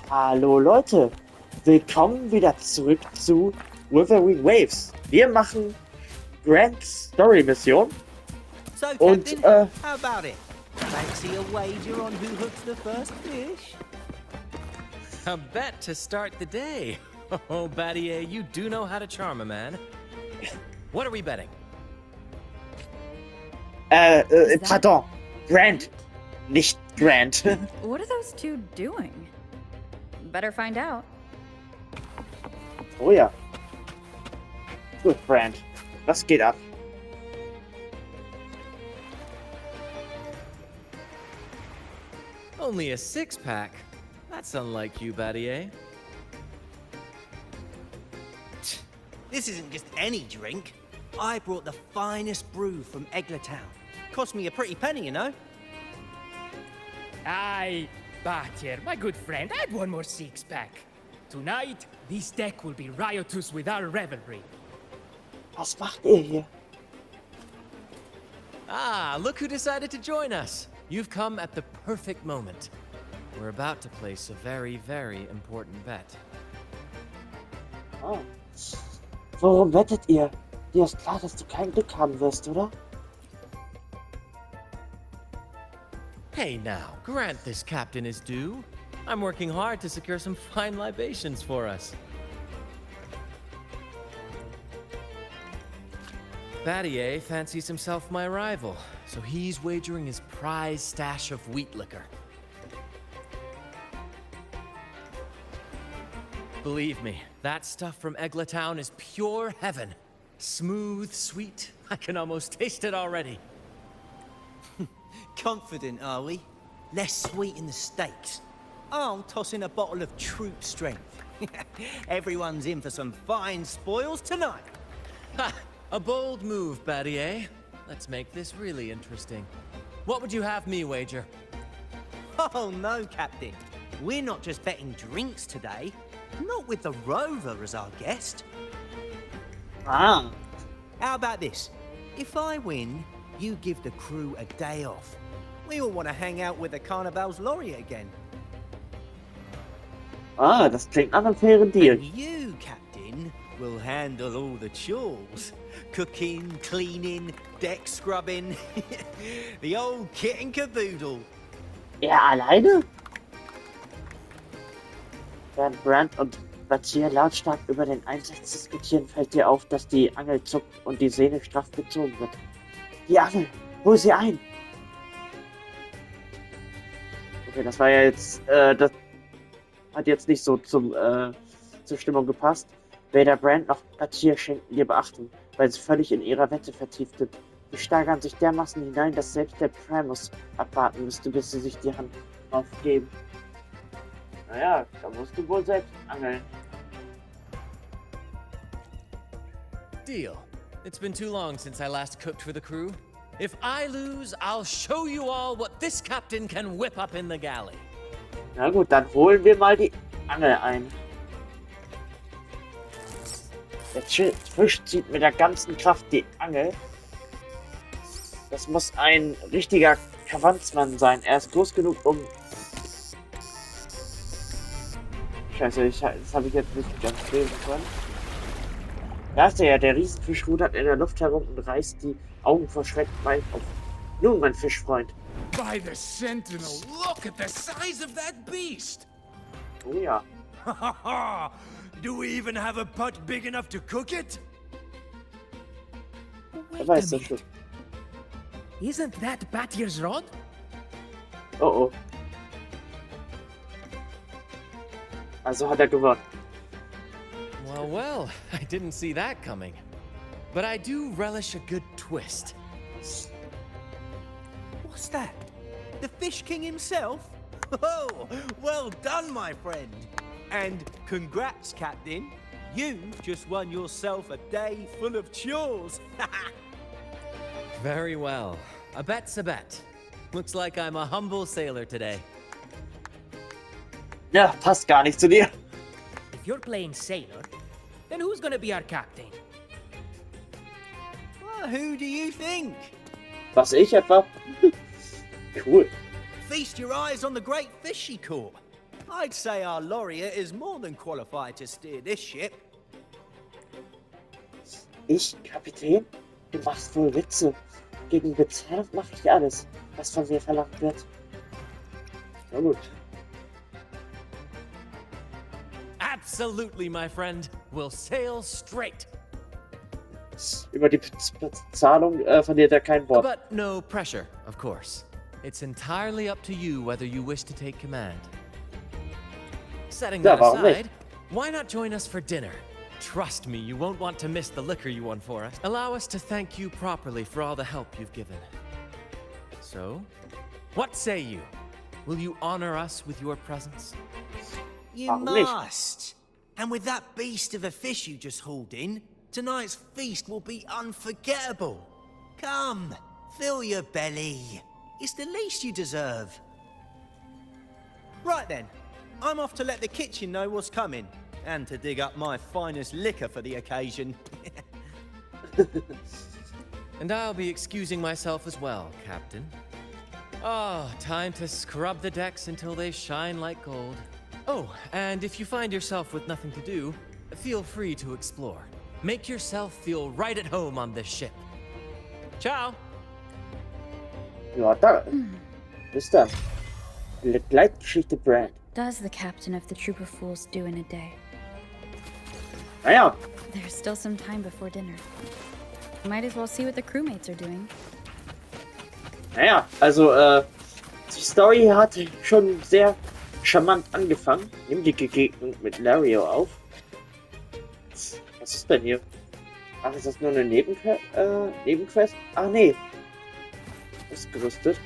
Hallo Leute, willkommen wieder zurück zu Wuthering Waves. Wir machen Grand Story Mission So, und Captain, how about it? Fancy a wager on who hooks the first fish? A bet to start the day. Oh, Battier, you do know how to charm a man. What are we betting? Pardon, Grant, nicht Grant. What are those two doing? Better find out. Oh ja. Gut, Grant, was geht ab? Only a six-pack. That's unlike you, Battier. This isn't just any drink. I brought the finest brew from Eglertown. Cost me a pretty penny, you know. Aye, Battier, my good friend, add one more six-pack. Tonight, this deck will be riotous with our revelry. Was macht ihr hier? Ah, look who decided to join us. You've come at the perfect moment. We're about to place a very, very important bet. Oh. Worum wettet ihr? Dir ist klar, dass du kein Glück haben wirst, oder? Hey now, grant this captain his due. I'm working hard to secure some fine libations for us. Battier fancies himself my rival, so he's wagering his prize stash of wheat liquor. Believe me, that stuff from Eglertown is pure heaven. Smooth, sweet. I can almost taste it already. Confident, are we? Less sweet in the steaks. I'll toss in a bottle of troop strength. Everyone's in for some fine spoils tonight. Ha! A bold move, Battier. Let's make this really interesting. What would you have me wager? Oh no, Captain. We're not just betting drinks today. Not with the Rover as our guest. Ah. How about this? If I win, you give the crew a day off. We all want to hang out with the Carnival's laureate again. Ah, das klingt nach einem fairen Deal. And you, Captain, will handle all the chores. Cooking, cleaning, deck scrubbing. The old kit and caboodle. Er alleine? Während Grant und Battier lautstark über den Einsatz diskutieren, fällt dir auf, dass die Angel zuckt und die Sehne straff gezogen wird. Die Angel! Hol sie ein! Okay, das war ja jetzt, das hat jetzt nicht so zur Stimmung gepasst. Weder Brand noch Battier schenken dir Beachtung, weil sie völlig in ihrer Wette vertieft sind. Sie steigern sich dermaßen hinein, dass selbst der Primus abwarten müsste, bis sie sich die Hand aufgeben. Naja, da musst du wohl selbst angeln. Deal. It's been too long since I last cooked for the crew. If I lose, I'll show you all what this captain can whip up in the galley. Na gut, dann holen wir mal die Angel ein. Der Fisch zieht mit der ganzen Kraft die Angel. Das muss ein richtiger Kavanzmann sein. Er ist groß genug, um... Scheiße, das habe ich jetzt nicht ganz lesen können. Da ist er ja, der Riesenfisch rudert in der Luft herum und reißt die Augen vor Schreck weit auf. Nun, mein Fischfreund. By the Sentinel, look at the size of that beast! Oh ja. Do we even have a pot big enough to cook it? Er weiß das schon. Isn't that Battier's rod? Oh oh. Also hat er gewonnen. Well, well, I didn't see that coming. But I do relish a good twist. What's that? The Fish King himself? Oh, well done, my friend. And congrats, Captain. You just won yourself a day full of chores. Very well. A bet's a bet. Looks like I'm a humble sailor today. Ja, passt gar nicht zu dir. If you're playing sailor, then who's gonna be our captain? Well, who do you think? Was, ich etwa? Cool. Feast your eyes on the great fish she caught. I'd say our laureate is more than qualified to steer this ship. Ich, Kapitän? Du machst wohl Witze. Gegen Bezahlung mache ich alles, was von mir verlangt wird. Na gut. Absolutely, my friend. We'll sail straight. Über die Bezahlung verliert er kein Wort. But no pressure, of course. It's entirely up to you whether you wish to take command. Setting that warum nicht? aside, why not join us for dinner? Trust me, you won't want to miss the liquor you won for us. Allow us to thank you properly for all the help you've given. So, what say you? Will you honor us with your presence? You Warum nicht? must. And with that beast of a fish you just hauled in, tonight's feast will be unforgettable. Come, fill your belly. It's the least you deserve. Right then, I'm off to let the kitchen know what's coming, and to dig up my finest liquor for the occasion. And I'll be excusing myself as well, Captain. Oh, time to scrub the decks until they shine like gold. Oh, and if you find yourself with nothing to do, feel free to explore. Make yourself feel right at home on this ship. Ciao! Ja, da. Ist er. Leitgeschichte Brand. Does the captain of the troop of fools do in a day? Naja, There's still some time before dinner. Might as well see what the crewmates are doing. naja, also, die Story hat schon sehr charmant angefangen. Nimm die Begegnung mit Lario auf. Was ist denn hier? Ach, ist das nur eine Nebenquest? Ach nee. Ausgerüstet.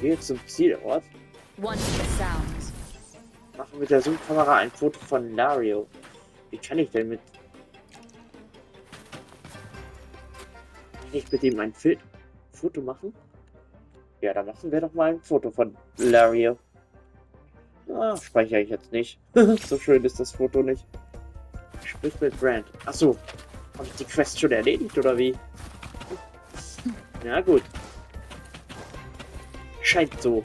Gehe zum Zielort. Once the sounds. Mache mit der Zoom-Kamera ein Foto von Lario. Wie kann ich denn Kann ich mit ihm ein Foto machen? Ja, dann machen wir doch mal ein Foto von Lario. Ah, speichere ich jetzt nicht. So schön ist das Foto nicht. Sprich mit Brand. Achso. Habe ich die Quest schon erledigt, oder wie? Ja, gut. Scheint so.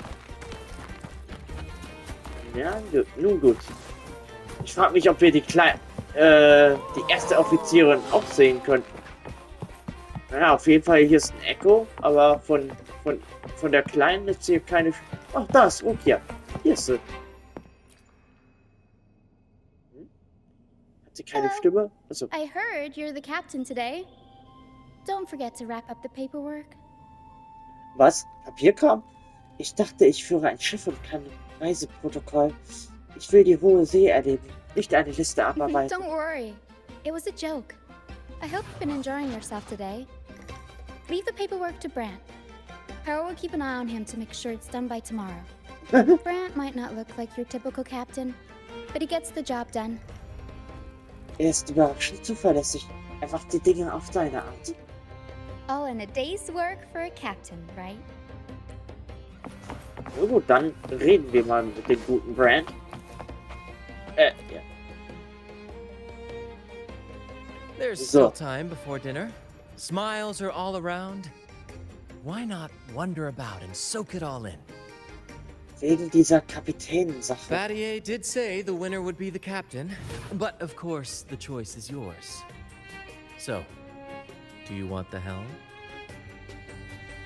Ja, nun gut. Ich frage mich, ob wir die erste Offizierin auch sehen können. Naja, auf jeden Fall hier ist ein Echo, aber von der Kleinen ist hier keine... Ach, da ist Rukia. Hier ist sie. Hat sie keine Hello. Stimme? Achso. I heard you're the captain today. Don't forget to wrap up the paperwork. Was? Papierkram? Ich dachte, ich führe ein Schiff und kein Reiseprotokoll. Ich will die hohe See erleben, nicht eine Liste abarbeiten. Don't worry. It was a joke. I hope you've been enjoying yourself today. Leave the paperwork to Brant. Harold will keep an eye on him to make sure it's done by tomorrow. Brant might not look like your typical captain, but he gets the job done. Er ist überraschend zuverlässig. Er macht die Dinge auf seine Art. All in a day's work for a captain, right? Na gut, dann reden wir mal mit dem guten Brand. Ja. There's So. still time before dinner. Smiles are all around. Why not wander about and soak it all in? Wegen dieser Kapitänensache. Battier did say the winner would be the captain, but of course the choice is yours. So, do you want the helm?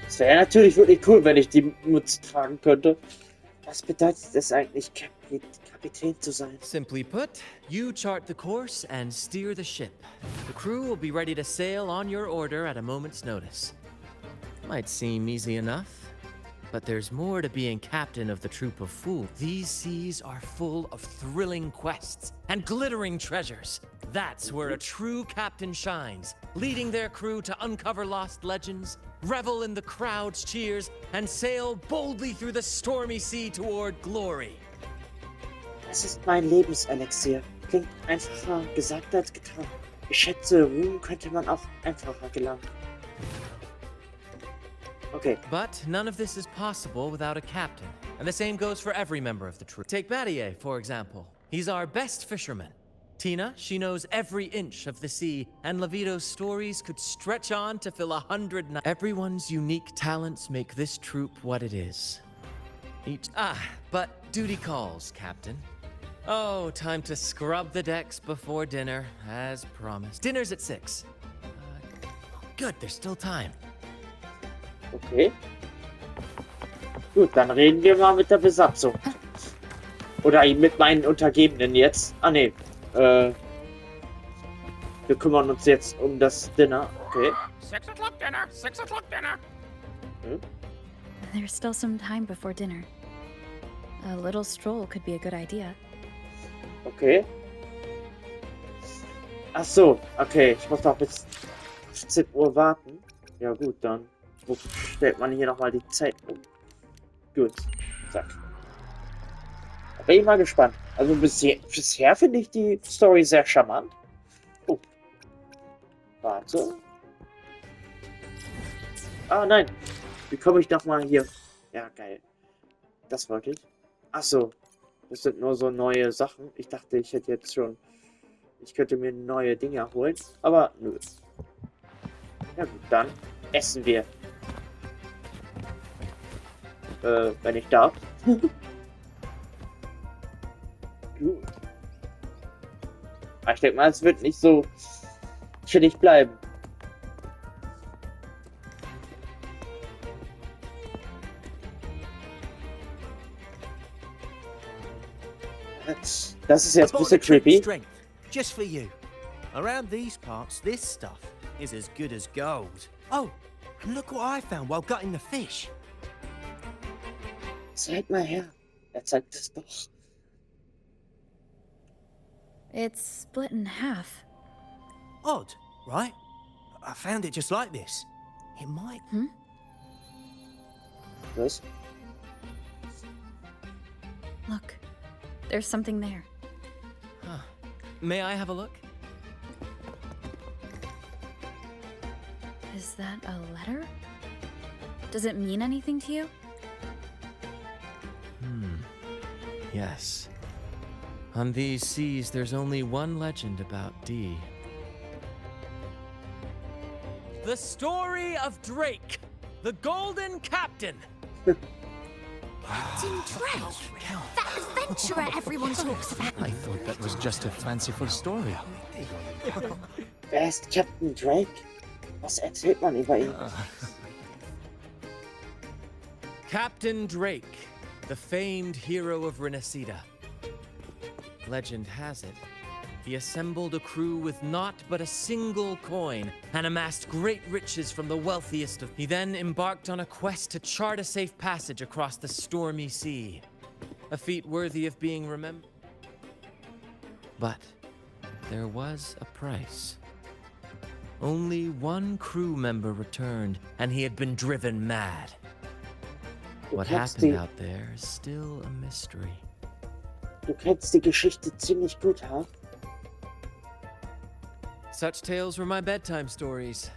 Es wäre natürlich wirklich cool, wenn ich die Münze tragen könnte. Was bedeutet es eigentlich, Kapitän zu sein? Simply put, you chart the course and steer the ship. The crew will be ready to sail on your order at a moment's notice. Might seem easy enough, but there's more to being captain of the troop of fools. These seas are full of thrilling quests and glittering treasures. That's where a true captain shines, leading their crew to uncover lost legends, revel in the crowd's cheers, and sail boldly through the stormy sea toward glory. Das ist mein Lebenselixier. Klingt einfacher gesagt als getan. Ich schätze, Ruhm könnte man auch einfacher gelangen. Okay. But none of this is possible without a captain, and the same goes for every member of the troop. Take Battier, for example. He's our best fisherman. Tina, she knows every inch of the sea, and Levito's stories could stretch on to fill 100 nights. Everyone's unique talents make this troop what it is. But duty calls, Captain. Oh, time to scrub the decks before dinner, as promised. Dinner's at 6. Good, there's still time. Okay. Gut, dann reden wir mal mit der Besatzung. Oder mit meinen Untergebenen jetzt. Ah, nee. Wir kümmern uns jetzt um das Dinner. Okay. 6 o'clock dinner. 6 o'clock dinner. There's still some time before dinner. A little stroll could be a good idea. Okay. Ach so, okay. Ich muss noch bis 17 Uhr warten. Ja gut, dann stellt man hier nochmal die Zeit um. Gut. Zack. Da bin ich mal gespannt. Also bisher finde ich die Story sehr charmant. Oh. Warte. Ah, nein. Wie komme ich nochmal hier? Ja, geil. Das wollte ich. Ach so. Das sind nur so neue Sachen. Ich dachte, ich hätte jetzt schon... Ich könnte mir neue Dinge holen. Aber nö. Ja gut, dann essen wir. Wenn ich darf. Gut. Aber ich denke mal, es wird nicht so chillig bleiben. Das ist jetzt ein bisschen creepy. Strength, just for you. Around these parts, this stuff is as good as gold. Oh, and look what I found while gutting the fish. Zeig mal her. Er zeigt es doch. It's split in half. Odd, right? I found it just like this. It might... Was? Look, there's something there. Huh. May I have a look? Is that a letter? Does it mean anything to you? Yes. On these seas, there's only one legend about Dee. The story of Drake, the Golden Captain. Captain Drake! That adventurer everyone talks about! I thought that was just a fanciful story. Wer ist Captain Drake? Was erzählt man über ihn? Captain Drake, the famed hero of Renacida. Legend has it, he assembled a crew with naught but a single coin and amassed great riches from the wealthiest of. He then embarked on a quest to chart a safe passage across the stormy sea, a feat worthy of being remembered. But there was a price. Only one crew member returned, and he had been driven mad. What happened out there is still a mystery. Du kennst die Geschichte ziemlich gut, ha? Such tales were my bedtime stories.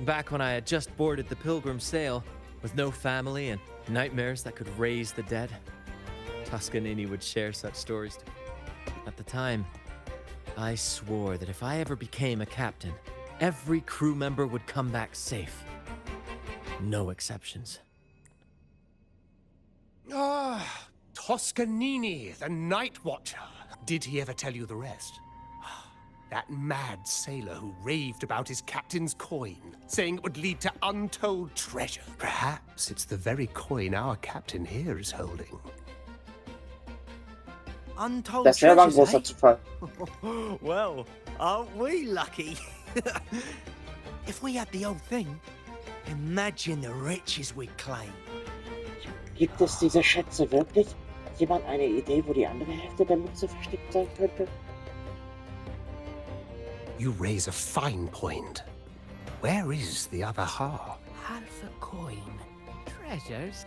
Back when I had just boarded the Pilgrim sail, with no family and nightmares that could raise the dead, Toscanini would share such stories. At the time, I swore that if I ever became a captain, every crew member would come back safe. No exceptions. Ah, Toscanini, the Night Watcher. Did he ever tell you the rest? That mad sailor who raved about his captain's coin, saying it would lead to untold treasure. Perhaps it's the very coin our captain here is holding. Untold Das wäre aber ein treasures, großer Zufall. Well, aren't we lucky? If we had the old thing, imagine the riches we'd claim. Gibt es diese Schätze wirklich? Hat jemand eine Idee, wo die andere Hälfte der Münze versteckt sein könnte? You raise a fine point. Where is the other half? Half a coin. Treasures?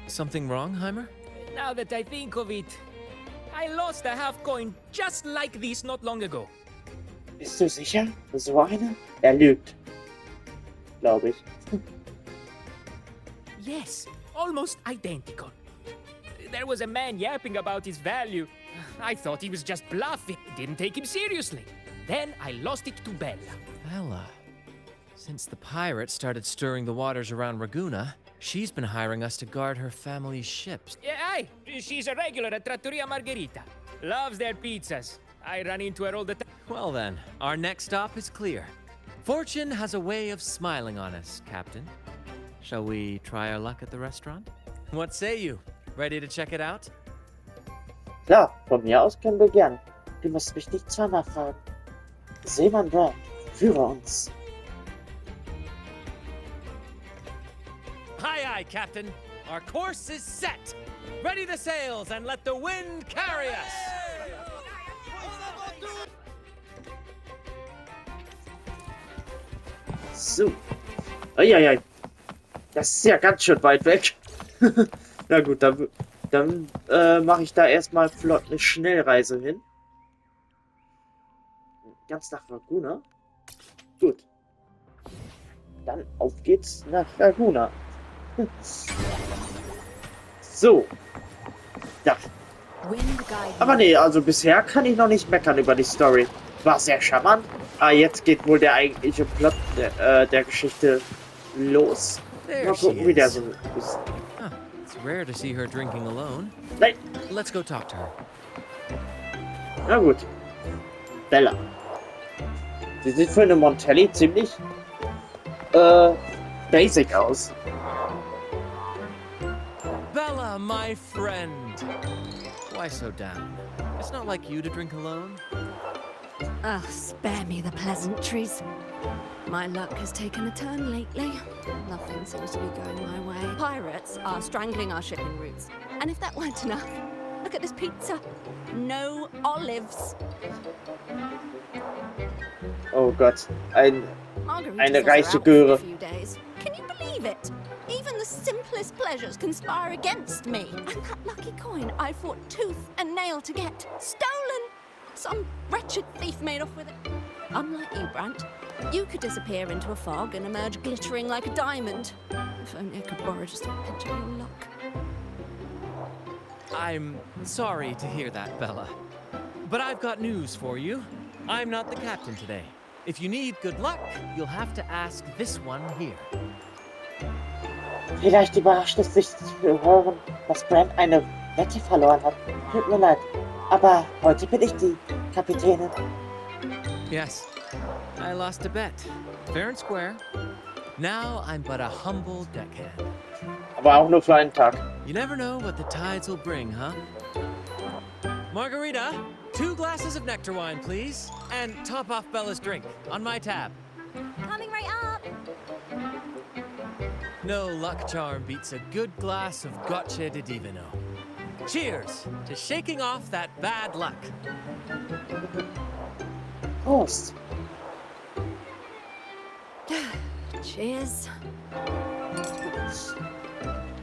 Something wrong, Heimer? Now that I think of it, I lost a half coin just like this not long ago. Bist du sicher? So eine? Er lügt. Glaube ich. Yes, almost identical. There was a man yapping about his value. I thought he was just bluffing. Didn't take him seriously. Then I lost it to Bella. Bella. Since the pirates started stirring the waters around Raguna, She's been hiring us to guard her family's ships. Yeah, aye. She's a regular at Trattoria Margherita. Loves their pizzas. I run into her all the time. Well then, our next stop is clear. Fortune has a way of smiling on us, Captain. Shall we try our luck at the restaurant? What say you? Ready to check it out? Klar, von mir aus können wir gern. Du musst mich nicht zweimal fragen. Seemann Brand, führe uns. Aye, aye, Captain. Our course is set. Ready the sails and let the wind carry us. So. Eieiei. Das ist ja ganz schön weit weg. Na gut, dann mache ich da erstmal flott eine Schnellreise hin. Ganz nach Laguna. Gut. Dann auf geht's nach Laguna. So. Da. Aber nee, also bisher kann ich noch nicht meckern über die Story. War sehr charmant. Ah, jetzt geht wohl der eigentliche Plot der Geschichte los. Mal gucken, wie der so ist. Huh. It's rare to see her drinking alone. Nein. Let's go talk to her. Na gut. Bella. Sie sieht für eine Montelli ziemlich basic aus. Bella, my friend. Why so down? It's not like you to drink alone. Ugh, spare me the pleasantries. My luck has taken a turn lately. Nothing seems to be going my way. Pirates are strangling our shipping routes. And if that weren't enough, look at this pizza. No olives. Oh Gott, eine Margaritas reiche are out for Göre. a few days. Can you believe it? Even the simplest pleasures conspire against me. And that lucky coin I fought tooth and nail to get. Stolen! Some wretched thief made off with it. Unlike you, Brant, you could disappear into a fog and emerge glittering like a diamond. If only I could borrow just a pinch of your luck. I'm sorry to hear that, Bella. But I've got news for you. I'm not the captain today. If you need good luck, you'll have to ask this one here. Vielleicht überrascht es dich zu hören, dass Brand eine Wette verloren hat. Tut mir leid, aber heute bin ich die Kapitänin. Yes, I lost a bet. Fair and square. Now I'm but a humble deckhand. Aber auch nur für einen Tag. You never know what the tides will bring, huh? Margarita, 2 glasses of nectar wine, please. And top off Bella's drink on my tab. Coming right up. No luck charm beats a good glass of gocce di divino. Cheers to shaking off that bad luck. Prost. Cheers.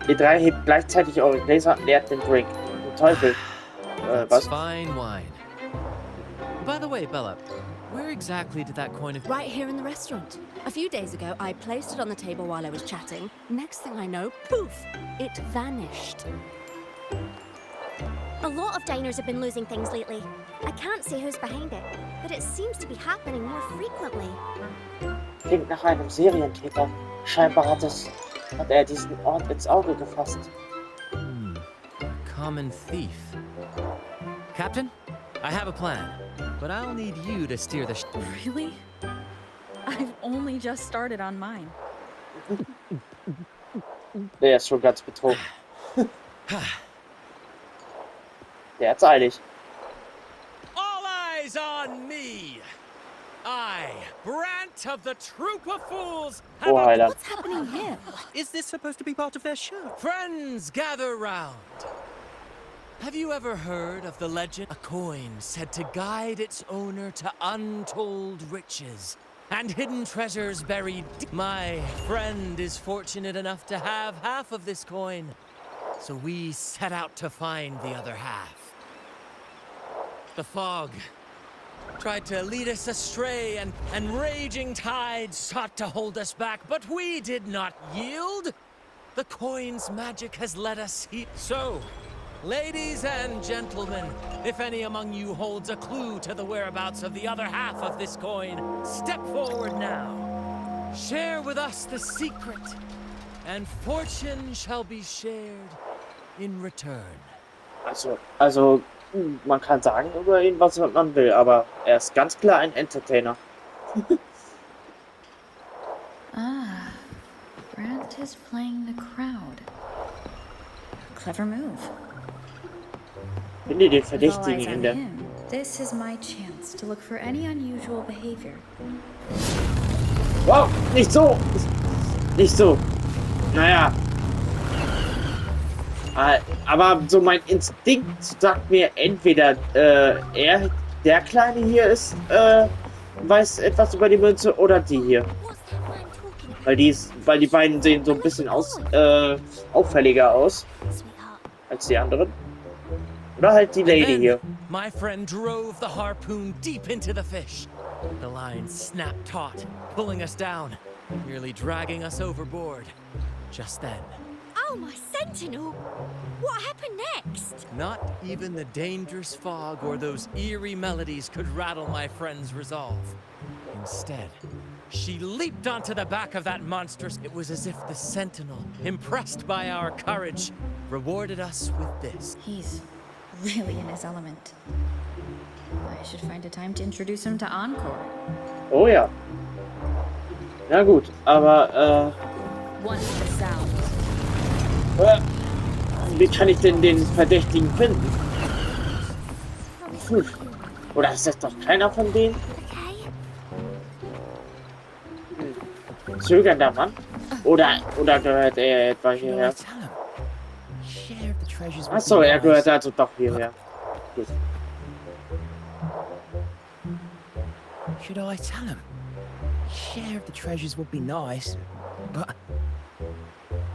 Ihr drei hebt gleichzeitig eure Gläser und leert den Drink. Den Teufel. That's Was? fine wine. By the way, Bella, where exactly did that coin of... Right here in the restaurant. A few days ago, I placed it on the table while I was chatting. Next thing I know, poof, it vanished. A lot of diners have been losing things lately. I can't say who's behind it, but it seems to be happening more frequently. Klingt nach einem Serientäter. Scheinbar hat er diesen Ort ins Auge gefasst. Common thief. Captain, I have a plan, but I'll need you to steer the Really? I've only just started on mine. Der ist schon ganz betrunken. Der hat's eilig. All eyes on me! I, Brant of the Troop of Fools, have Oh, Heiland. What's happening here? Is this supposed to be part of their show? Friends, gather round. Have you ever heard of the legend? A coin said to guide its owner to untold riches and hidden treasures buried. My friend is fortunate enough to have half of this coin, so we set out to find the other half. The fog tried to lead us astray, and raging tides sought to hold us back, but we did not yield. The coin's magic has let us heat. So, ladies and gentlemen, if any among you holds a clue to the whereabouts of the other half of this coin, step forward now. Share with us the secret and fortune shall be shared in return. Also, man kann sagen über ihn, was man will, aber er ist ganz klar ein Entertainer. Ah, Brant is playing the crowd. Clever move. Finde den With all Verdächtigen eyes in on der... him, this is my chance to look for any unusual behavior. Wow, nicht so! Nicht so. Naja. Aber so mein Instinkt sagt mir entweder er, der Kleine hier ist, weiß etwas über die Münze oder die hier. Weil die beiden sehen so ein bisschen auffälliger aus als die anderen. Oder halt die Lady hier. My friend drove the harpoon deep into the fish. The line snapped taut, pulling us down, nearly dragging us overboard. Just then. Oh, my sentinel! What happened next? Not even the dangerous fog or those eerie melodies could rattle my friend's resolve. Instead, she leaped onto the back of that monstrous. It was as if the sentinel, impressed by our courage, rewarded us with this. He's really in his element. I should find a time to introduce him to Encore. Oh ja. Na gut, aber Once the sound. wie kann ich denn den Verdächtigen finden? Oder ist das doch keiner von denen? Zögernder Mann? Oder gehört er etwa hierher? Achso, er gehört also doch hierher. Gut. Should I tell him? Share of the treasures would be nice, but...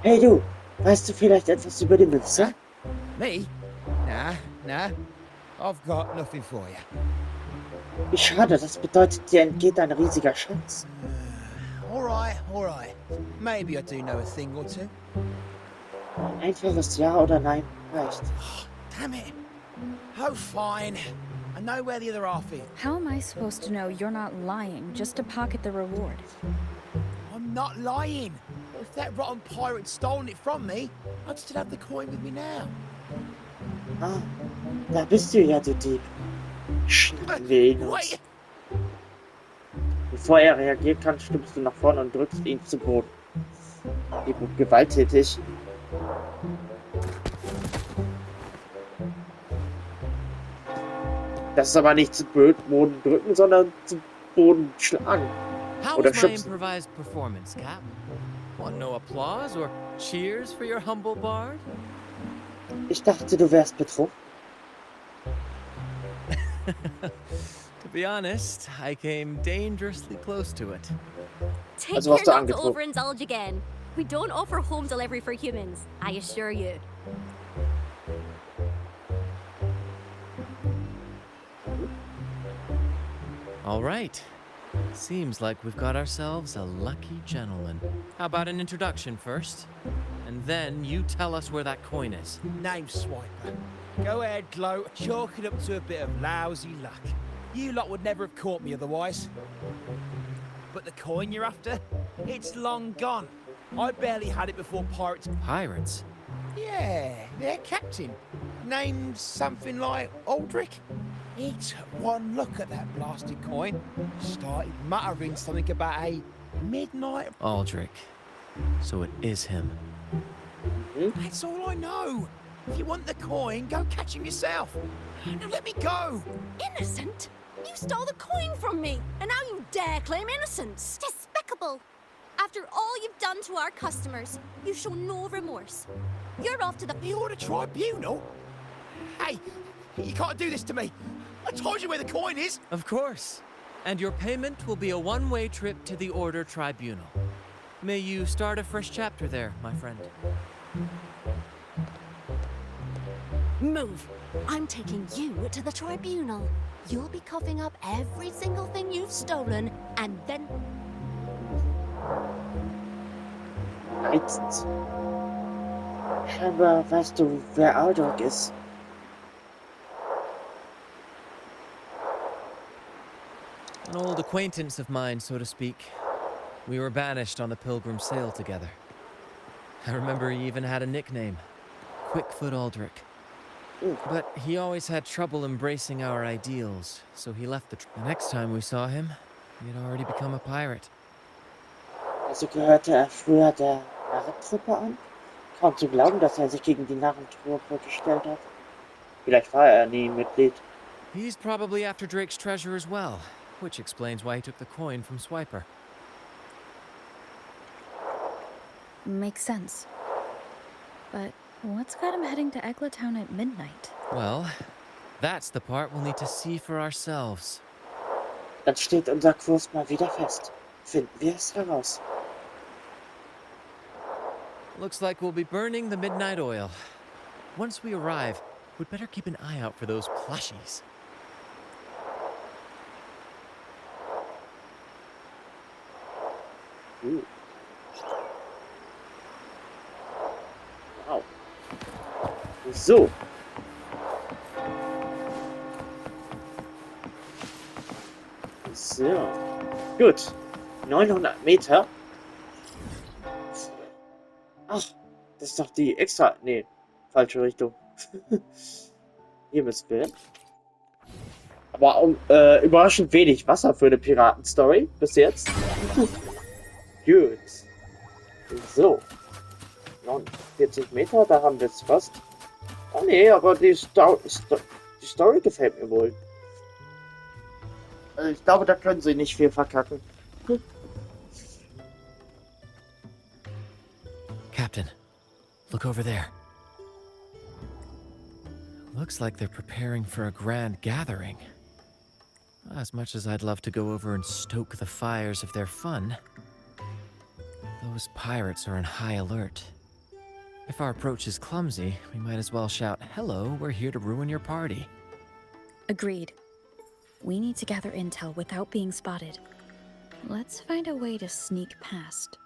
Hey du, weißt du vielleicht etwas über die Münze? Me? Nah. I've got nothing for you. Wie schade, das bedeutet, dir entgeht ein riesiger Schatz. Alright. Maybe I do know a thing or two. Ein einfaches Ja oder Nein reicht. Damn it. Oh, fine. I know where the other half is. How am I supposed to know you're not lying just to pocket the reward? I'm not lying. If that rotten pirate had stolen it from me, I'd still have the coin with me now. Ah, da bist du ja, du Dieb. Schnappen wir ihn uns. Wait. Bevor er reagieren kann, stümpfst du nach vorne und drückst ihn zu Boden. Gewalttätig. Das ist aber nicht zu Boden drücken, sondern zu Boden schlagen. How Oder was my schubsen. improvised performance, Cap? Want no applause or cheers for your humble bard? Ich dachte, du wärst betrunken. To be honest, I came dangerously close to it. Take Also warst du care not to angetrunken. overindulge again. We don't offer home delivery for humans, I assure you. All right. Seems like we've got ourselves a lucky gentleman. How about an introduction first? And then you tell us where that coin is. Name swiper. Go ahead, Glow. Chalk it up to a bit of lousy luck. You lot would never have caught me otherwise. But the coin you're after? It's long gone. I barely had it before pirates... Pirates? Yeah, their captain. Named something like Aldrich. He took one look at that blasted coin, started muttering something about a midnight... Aldrich. So it is him. That's all I know. If you want the coin, go catch him yourself. Now let me go. Innocent? You stole the coin from me, and now you dare claim innocence. Despicable. After all you've done to our customers, you show no remorse. You're off to the... The Order Tribunal? Hey, you can't do this to me. I told you where the coin is. Of course. And your payment will be a one-way trip to the Order Tribunal. May you start a fresh chapter there, my friend. Move. I'm taking you to the tribunal. You'll be coughing up every single thing you've stolen, and then... Reizend. Scheinbar weißt du, wer Aldrich ist. An old acquaintance of mine, so to speak. We were banished on the Pilgrim sail together. I remember he even had a nickname, Quickfoot Aldrich. But he always had trouble embracing our ideals, so he left the next time we saw him, he had already become a pirate. Also gehörte er früher der Narrentruppe an? Kaum zu glauben, dass er sich gegen die Narrentruppe gestellt hat. Vielleicht war er nie Mitglied. He's probably after Drake's treasure as well, which explains why he took the coin from Swiper. Makes sense. But what's got him heading to Eglatown at midnight? Well, that's the part we'll need to see for ourselves. Dann steht unser Kurs mal wieder fest. Finden wir es heraus. Looks like we'll be burning the midnight oil. Once we arrive, we'd better keep an eye out for those plushies. Ooh. Wow. So. So. Gut. 900 Meter. Ach, das ist doch die extra... Nee, falsche Richtung. Hier müssen wir hin. Aber überraschend wenig Wasser für eine Piratenstory bis jetzt. Gut. So. 49 Meter, da haben wir es fast. Oh nee, aber die Story gefällt mir wohl. Also ich glaube, da können sie nicht viel verkacken. Captain, look over there. Looks like they're preparing for a grand gathering. As much as I'd love to go over and stoke the fires of their fun, those pirates are on high alert. If our approach is clumsy, we might as well shout, "Hello, we're here to ruin your party." Agreed. We need to gather intel without being spotted. Let's find a way to sneak past.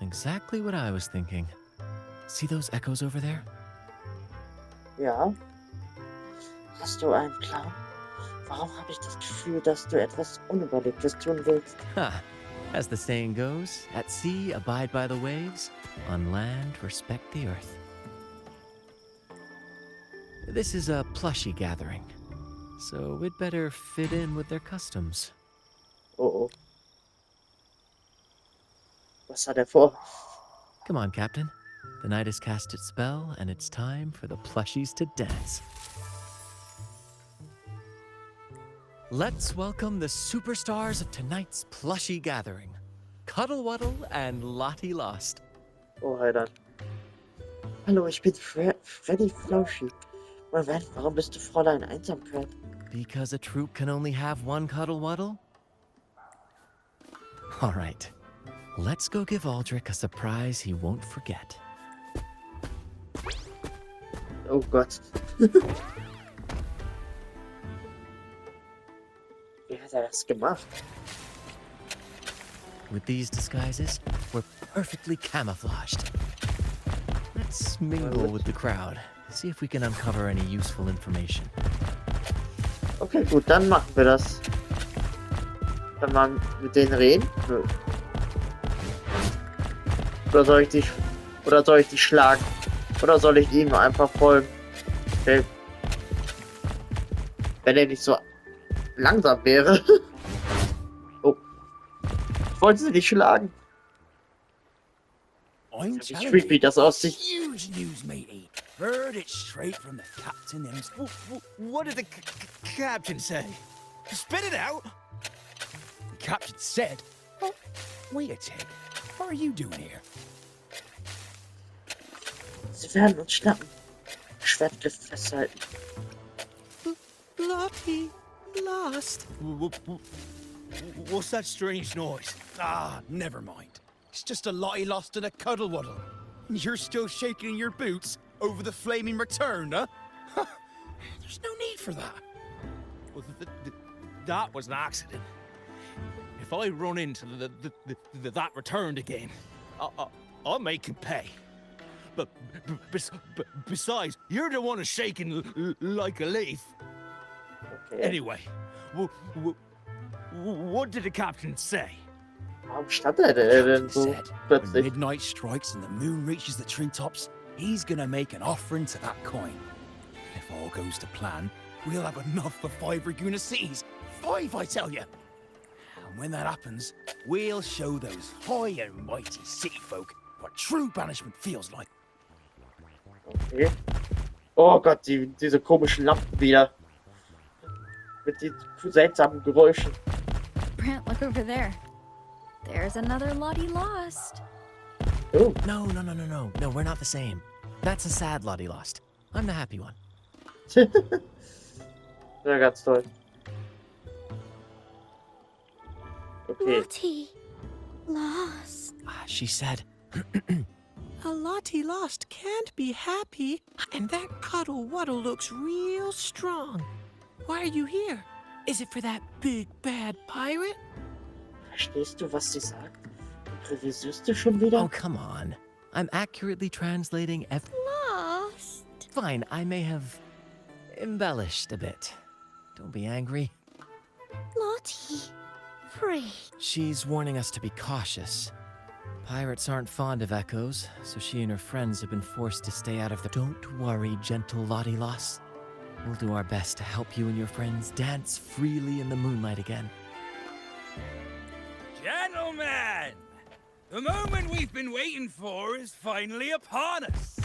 Exactly what I was thinking. See those echoes over there? Ja. Hast du einen Plan? Warum habe ich das Gefühl, dass du etwas Unüberlegtes tun willst? Ha! As the saying goes, at sea abide by the waves, on land respect the earth. This is a plushie gathering, so we'd better fit in with their customs. Oh oh. Was hat er vor? Come on, Captain. The night has cast its spell, and it's time for the plushies to dance. Let's welcome the superstars of tonight's plushie gathering. Cuddle Waddle and Lottie Lost. Oh, hey dann. Hallo, ich bin Freddy Flauschig. Moment, warum bist du Fräulein Einsamkeit? Because a troop can only have one Cuddle Waddle? All right. Let's go give Aldrich a surprise he won't forget. Oh Gott. Wie hat er das gemacht? With these disguises, we're perfectly camouflaged. Let's mingle with the crowd. See if we can uncover any useful information. Okay, gut, dann machen wir das. Kann man mit denen reden? Nö. Oder soll ich dich schlagen? Oder soll ich ihm einfach folgen? Okay. Wenn er nicht so langsam wäre. Oh. Ich wollte sie nicht schlagen. I'm Wie creepy das aussieht. Huge news, matey. Heard it straight from the captain. What did the captain say? Spit it out. The captain said, "Oh, wait a tick. What are you doing here?" Sie werden uns schnappen. Schwertgriff festhalten. Lottie, lost. What's that strange noise? Ah, never mind. It's just a Lottie lost in a cuddle waddle. You're still shaking in your boots over the flaming return, huh? There's no need for that. Well, that was an accident. If I run into that returned again, I'll make him pay. But besides, you're the one who's shaking like a leaf. Okay. Anyway, what did the captain say? Warum stand er denn so Said, when plötzlich? midnight strikes and the moon reaches the treetops, he's gonna make an offering to that coin. If all goes to plan, we'll have enough for 5 Raguna cities. 5, I tell you. And when that happens, we'll show those high and mighty city folk what true banishment feels like. Okay. Oh Gott, diese komischen Lampen wieder. Mit den seltsamen Geräuschen. Brant, look over there. There's another Lottie lost. Oh. No, we're not the same. That's a sad Lottie lost. I'm the happy one. Ja, ganz toll. Okay. Lottie lost. She said, A Lottie lost can't be happy, and that cuddle-waddle looks real strong. Why are you here? Is it for that big bad pirate? Verstehst du, was sie sagt? Improvisierst du schon wieder? oh, come on. I'm accurately translating Lost. Fine, I may have embellished a bit. Don't be angry. Lottie. Free. She's warning us to be cautious. Pirates aren't fond of echoes, so she and her friends have been forced to stay out of the... Don't worry, gentle Lottie Loss. We'll do our best to help you and your friends dance freely in the moonlight again. Gentlemen! The moment we've been waiting for is finally upon us.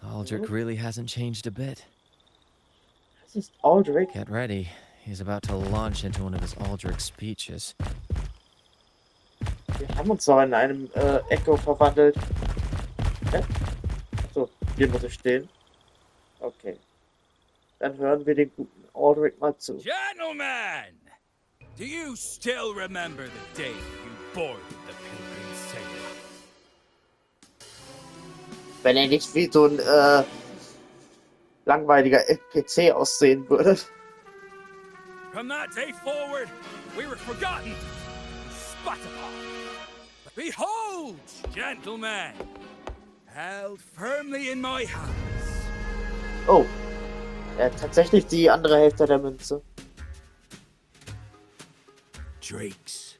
Aldrich really hasn't changed a bit. Das ist Aldrich. Get ready. He's about to launch into one of his Aldrich speeches. Wir haben uns doch in einem Echo verwandelt. Hä? Achso, hier muss ich stehen. Okay. Dann hören wir den guten Aldrich mal zu. Gentlemen! Do you still remember the day you boarded the Pilgrim Sailor? Wenn er nicht wie so ein langweiliger NPC aussehen würde. From that day forward, we were forgotten, spat upon. But behold, gentlemen, held firmly in my hands. Oh, er hat tatsächlich die andere Hälfte der Münze. Drake's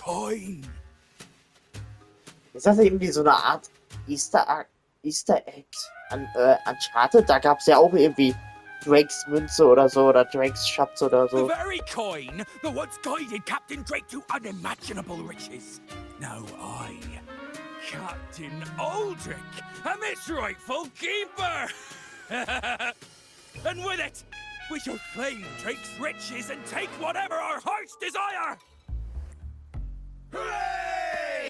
coin. Ist das irgendwie so eine Art Easter Egg an Uncharted? Da gab es ja auch irgendwie Drakes Münze oder so, oder Drakes Schatz oder The so. very coin that once guided Captain Drake to unimaginable riches. Now I, Captain Aldrich, am its rightful keeper. And with it, we shall claim Drake's riches and take whatever our hearts desire. Hooray!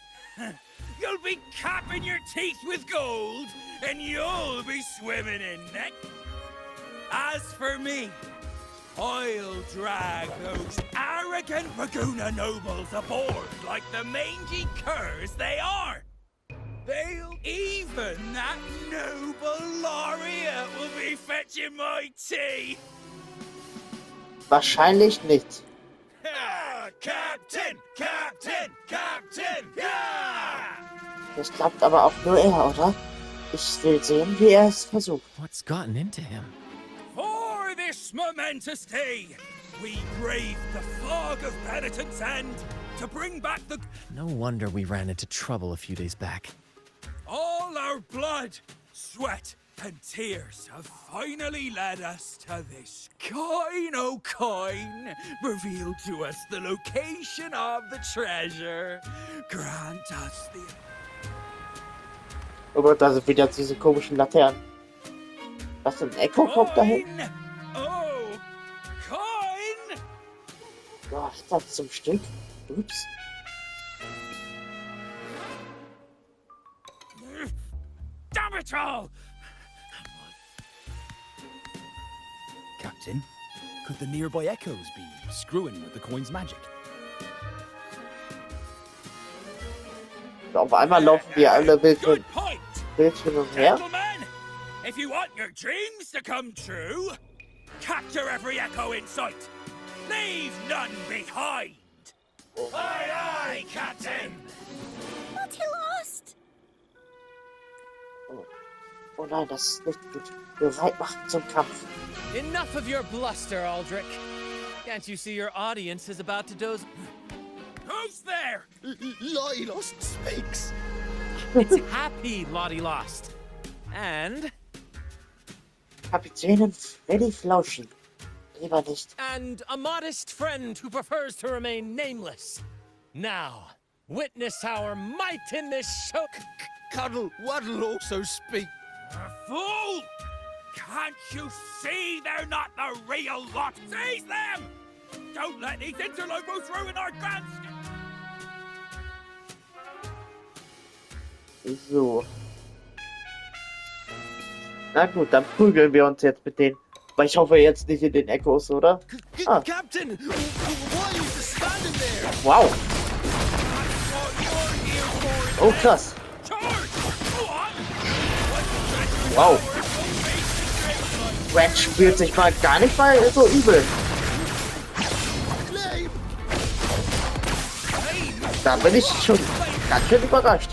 You'll be capping your teeth with gold, and you'll be swimming in it. As for me, I'll drag those arrogant Raguna nobles aboard like the mangy curs they are. They'll even that noble laureate will be fetching my tea. Wahrscheinlich nicht. Ah, Captain! Captain! Captain! Yeah! Das klappt aber auch nur er, oder? Ich will sehen, wie er es versucht. What's gotten into him? For this momentous day, we braved the fog of penitence and to bring back the... No wonder we ran into trouble a few days back. All our blood, sweat, and tears have finally led us to this coin, oh coin, revealed to us the location of the treasure. Grant us the... Oh Gott, da sind wieder diese komischen Laternen. Was, ein Echo kommt da hin? Coin! Oh, coin! Ja, das zum Stück. Ups. Damn it all! Captain, could the nearby echoes be screwing with the coin's magic? Auf einmal laufen wir alle wild Good point! hin und her. Gentlemen, if you want your dreams to come true, capture every echo in sight. Leave none behind. Aye, aye, Captain! Lottie lost. Oh nein, das ist nicht gut. Bereit machen zum Kampf. Enough of your bluster, Aldrich. Can't you see your audience is about to doze? Who's there? Lottie Lost speaks. It's Happy Lottie Lost. And Kapitänin Freddy Flauschig. Lieber nicht. and a modest friend who prefers to remain nameless. Now, witness our might in this show. Cuddle Waddle also speak. Fool! Can't you see they're not the real lot? Seize them! Don't let these interlopers ruin our grand So. Na gut, dann prügeln wir uns jetzt mit denen. Aber ich hoffe jetzt nicht in den Echos, oder? Ah. Captain, why are you just standing there? Wow. Oh, krass. Wow. Red spürt sich mal gar nicht mal so übel. Da bin ich schon ganz schön überrascht.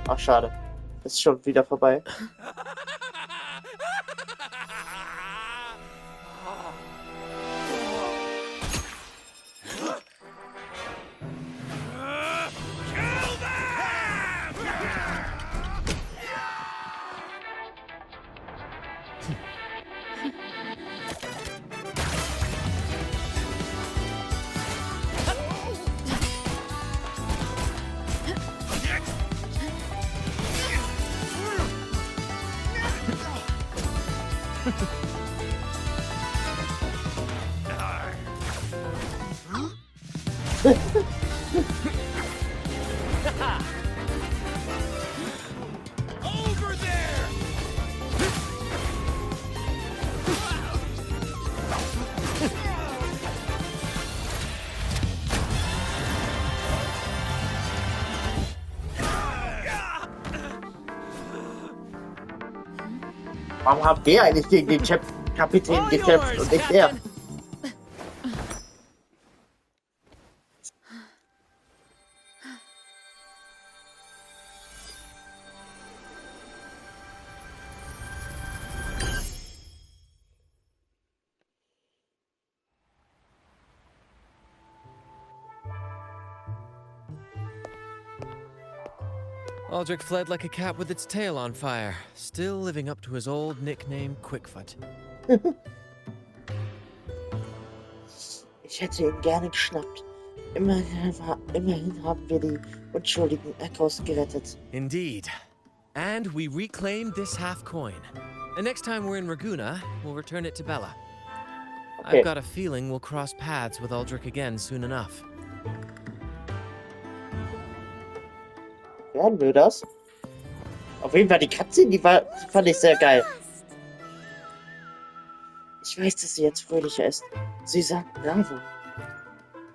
Ach, schade. Ist schon wieder vorbei. Over there! Warum habt ihr eigentlich gegen den Kapitän gekämpft und nicht er? Aldrich fled like a cat with its tail on fire, still living up to his old nickname Quickfoot. Ich hätte ihn gerne geschnappt. Immerhin haben wir die unschuldigen Echos gerettet. Indeed. And we reclaimed this half coin. And next time we're in Raguna, we'll return it to Bella. Okay. I've got a feeling we'll cross paths with Aldrich again soon enough. Werden wir das? Auf jeden Fall die Katze, die fand ich sehr geil. Ich weiß, dass sie jetzt fröhlicher ist. Sie sagt Bravo.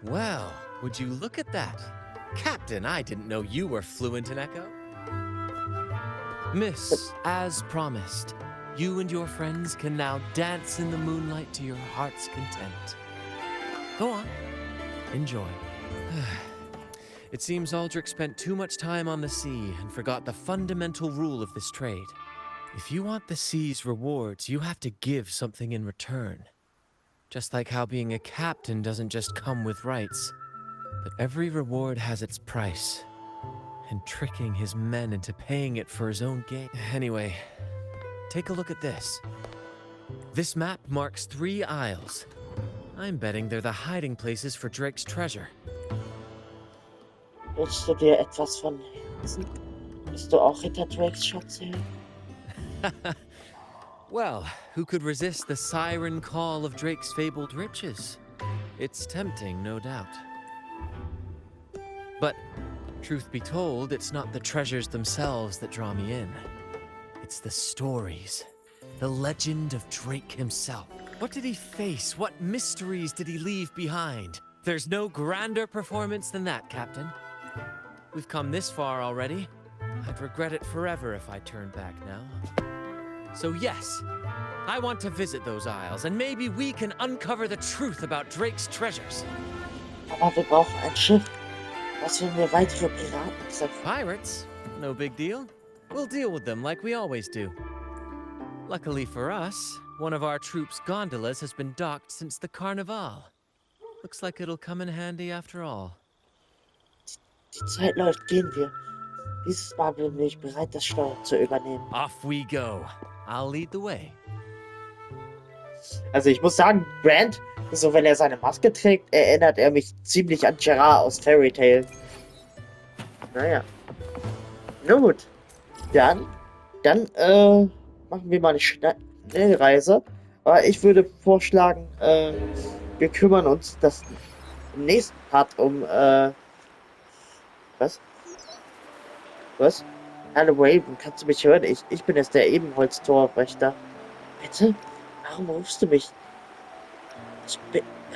Well, would you look at that? Captain, I didn't know you were fluent in Echo. Miss, as promised, you and your friends can now dance in the moonlight to your heart's content. Go on, enjoy. It seems Aldrich spent too much time on the sea and forgot the fundamental rule of this trade. If you want the sea's rewards, you have to give something in return. Just like how being a captain doesn't just come with rights, but every reward has its price. And tricking his men into paying it for his own gain. Anyway, take a look at this. This map marks 3 isles. I'm betting they're the hiding places for Drake's treasure. Willst du dir etwas von Herzen? Bist du auch hinter Drakes Schatz her? Well, who could resist the siren call of Drake's fabled riches? It's tempting, no doubt. But, truth be told, it's not the treasures themselves that draw me in. It's the stories. The legend of Drake himself. What did he face? What mysteries did he leave behind? There's no grander performance than that, Captain. We've come this far already. I'd regret it forever if I turned back now. So yes, I want to visit those isles, and maybe we can uncover the truth about Drake's treasures. Aber wir brauchen ein Schiff. Was, wenn wir weitere Piraten treffen? Pirates? No big deal. We'll deal with them like we always do. Luckily for us, one of our troops' gondolas has been docked since the Carnival. Looks like it'll come in handy after all. Die Zeit läuft, gehen wir. Dieses Mal bin ich bereit, das Steuer zu übernehmen. Off we go. I'll lead the way. Also ich muss sagen, Brand, so wenn er seine Maske trägt, erinnert er mich ziemlich an Gerard aus Fairy Tail. Naja. Na gut. Dann machen wir mal eine Schnellreise. Aber ich würde vorschlagen, wir kümmern uns das im nächsten Part um, was? Was? Hallo Raven, kannst du mich hören? Ich bin jetzt der Ebenholz-Torwächter. Bitte? Warum rufst du mich?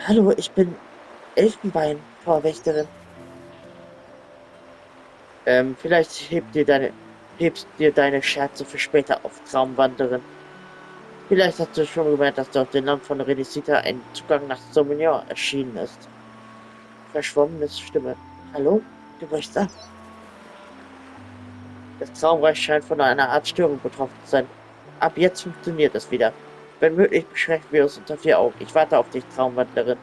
Hallo, ich bin Elfenbein-Torwächterin. Vielleicht hebst dir deine Scherze für später auf, Traumwanderin. Vielleicht hast du schon gemerkt, dass auf dem Land von Renisita ein Zugang nach Sauvignon erschienen ist. Verschwommene Stimme. Hallo? Du brichst ab. Das Traumreich scheint von einer Art Störung betroffen zu sein. Ab jetzt funktioniert es wieder. Wenn möglich, beschränken wir uns unter 4 Augen. Ich warte auf dich, Traumwandlerin.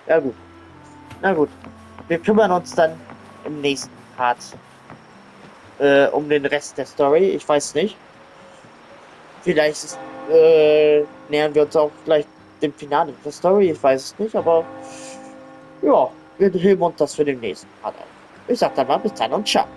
Ja gut. Na gut. Wir kümmern uns dann im nächsten Part um den Rest der Story. Ich weiß nicht. Vielleicht nähern wir uns auch gleich dem Finale der Story. Ich weiß es nicht, aber ja, wir heben uns das für den nächsten Part auf. Ich sag dann mal bis dann und ciao.